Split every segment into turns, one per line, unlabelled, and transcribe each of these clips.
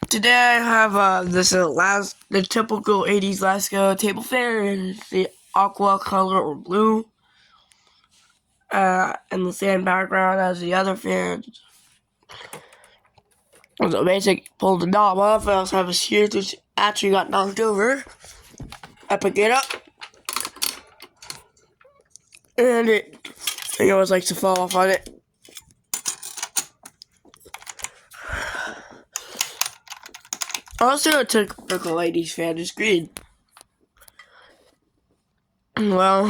Today I have the typical 80s lasko table fan, and it's the aqua color or blue. And the same background as the other fans. So basically, pull the knob off. I also have a shears which actually got knocked over. I pick it up, and it always likes to fall off on it. Also, a typical 80s fan is green. Well,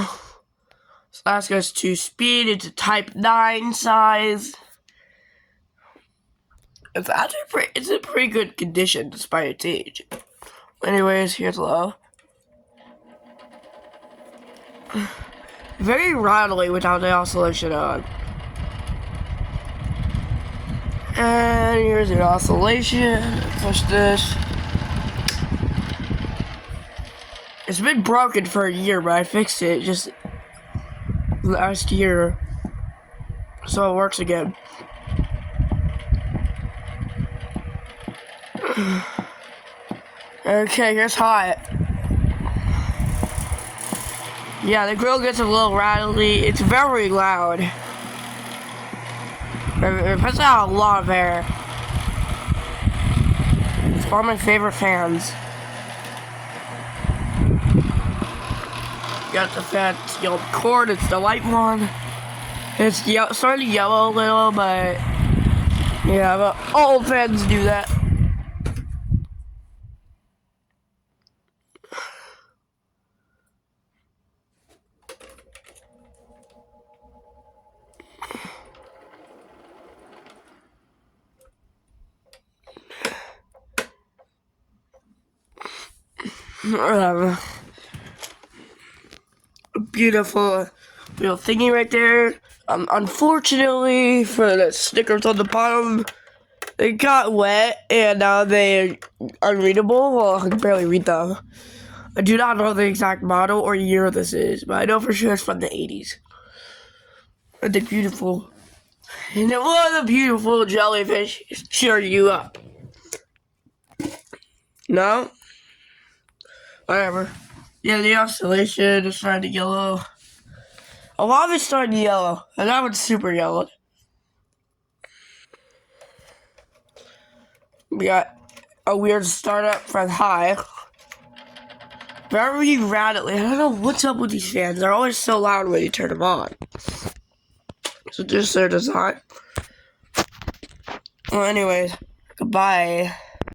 this lasko is 2-speed. It's a Type 9 size. It's actually it's in pretty good condition despite its age. Anyways, here's low. Very rattly without the oscillation on. And here's the oscillation. Push this. It's been broken for a year, but I fixed it just last year. So it works again. Okay, here's hot. Yeah, the grill gets a little rattly. It's very loud. It puts out a lot of air. It's one of my favorite fans. Got the fan, it's yellow cord, it's the light one. It's starting to yellow a little, but yeah, but all fans do that. Beautiful little thingy right there. Unfortunately for the stickers on the bottom, they got wet and now they're unreadable. Well, I can barely read them. I do not know the exact model or year this is, but I know for sure it's from the 80s. And they're beautiful. And it was a beautiful jellyfish cheer you up. No? Whatever. Yeah, the oscillation is starting to yellow. A lot of it's starting to yellow, and that one's super yellowed. We got a weird startup from high. Very rattly. I don't know what's up with these fans. They're always so loud when you turn them on. So just their design. Well, anyways, goodbye.